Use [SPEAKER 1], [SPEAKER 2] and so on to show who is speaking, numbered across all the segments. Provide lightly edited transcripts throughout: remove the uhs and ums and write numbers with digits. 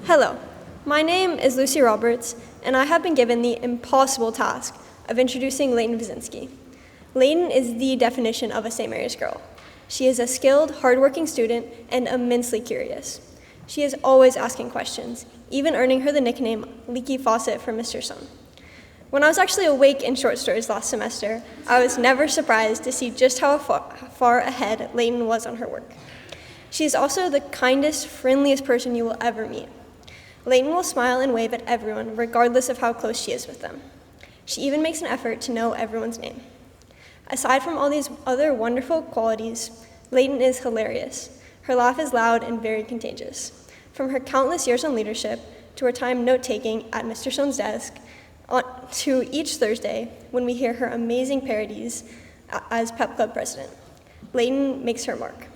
[SPEAKER 1] Hello, my name is Lucy Roberts, and I have been given the impossible task of introducing Leighton Visinsky. Leighton is the definition of a St. Mary's girl. She is a skilled, hardworking student and immensely curious. She is always asking questions, even earning her the nickname Leaky Faucet from Mr. Sun. When I was actually awake in short stories last semester, I was never surprised to see just how far ahead Leighton was on her work. She is also the kindest, friendliest person you will ever meet. Leighton will smile and wave at everyone, regardless of how close she is with them. She even makes an effort to know everyone's name. Aside from all these other wonderful qualities, Leighton is hilarious. Her laugh is loud and very contagious. From her countless years on leadership, to her time note-taking at Mr. Stone's desk, to each Thursday when we hear her amazing parodies as Pep Club president, Leighton makes her mark.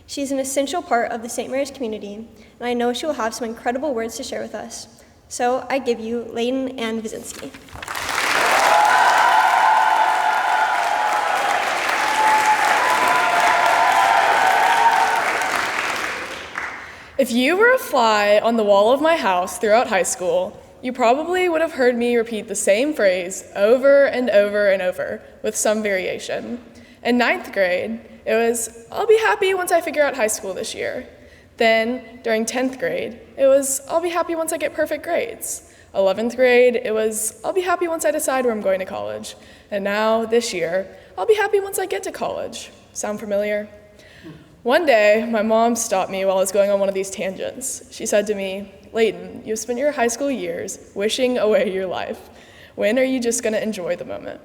[SPEAKER 1] She's an essential part of the St. Mary's community, and I know she will have some incredible words to share with us. So I give you Leighton and Visinsky.
[SPEAKER 2] If you were a fly on the wall of my house throughout high school, you probably would have heard me repeat the same phrase over and over and over with some variation. In 9th grade, it was, I'll be happy once I figure out high school this year. Then, during 10th grade, it was, I'll be happy once I get perfect grades. 11th grade, it was, I'll be happy once I decide where I'm going to college. And now, this year, I'll be happy once I get to college. Sound familiar? One day, my mom stopped me while I was going on one of these tangents. She said to me, Leighton, you've spent your high school years wishing away your life. When are you just going to enjoy the moment?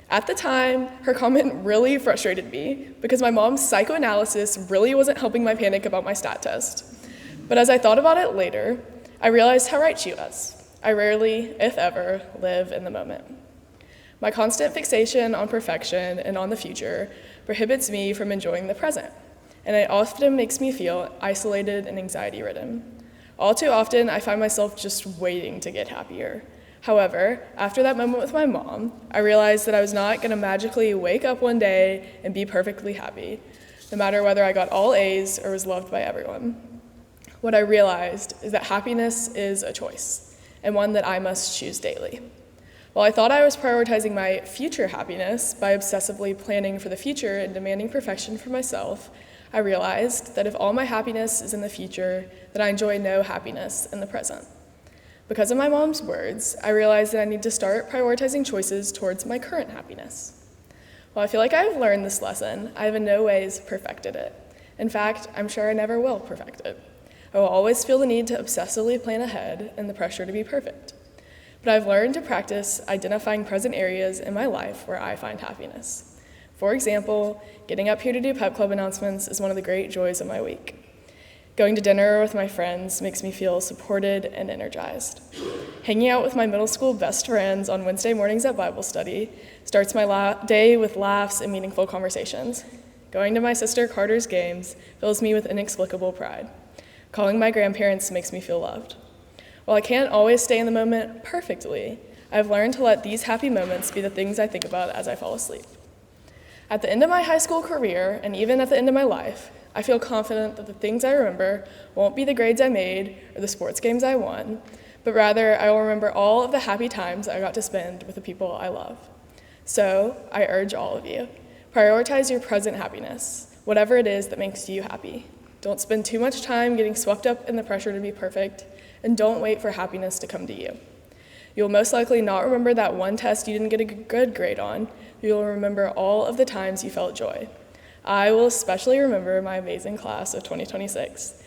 [SPEAKER 2] At the time, her comment really frustrated me because my mom's psychoanalysis really wasn't helping my panic about my stat test. But as I thought about it later, I realized how right she was. I rarely, if ever, live in the moment. My constant fixation on perfection and on the future prohibits me from enjoying the present, and it often makes me feel isolated and anxiety-ridden. All too often, I find myself just waiting to get happier. However, after that moment with my mom, I realized that I was not going to magically wake up one day and be perfectly happy, no matter whether I got all A's or was loved by everyone. What I realized is that happiness is a choice, and one that I must choose daily. While I thought I was prioritizing my future happiness by obsessively planning for the future and demanding perfection for myself, I realized that if all my happiness is in the future, then I enjoy no happiness in the present. Because of my mom's words, I realized that I need to start prioritizing choices towards my current happiness. While I feel like I have learned this lesson, I have in no ways perfected it. In fact, I'm sure I never will perfect it. I will always feel the need to obsessively plan ahead and the pressure to be perfect. But I've learned to practice identifying present areas in my life where I find happiness. For example, getting up here to do Pep Club announcements is one of the great joys of my week. Going to dinner with my friends makes me feel supported and energized. Hanging out with my middle school best friends on Wednesday mornings at Bible study starts my day with laughs and meaningful conversations. Going to my sister Carter's games fills me with inexplicable pride. Calling my grandparents makes me feel loved. While I can't always stay in the moment perfectly, I've learned to let these happy moments be the things I think about as I fall asleep. At the end of my high school career, and even at the end of my life, I feel confident that the things I remember won't be the grades I made or the sports games I won, but rather I will remember all of the happy times I got to spend with the people I love. So, I urge all of you, prioritize your present happiness, whatever it is that makes you happy. Don't spend too much time getting swept up in the pressure to be perfect, and don't wait for happiness to come to you. You'll most likely not remember that one test you didn't get a good grade on, but you'll remember all of the times you felt joy. I will especially remember my amazing class of 2026.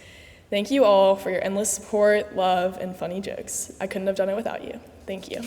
[SPEAKER 2] Thank you all for your endless support, love, and funny jokes. I couldn't have done it without you. Thank you.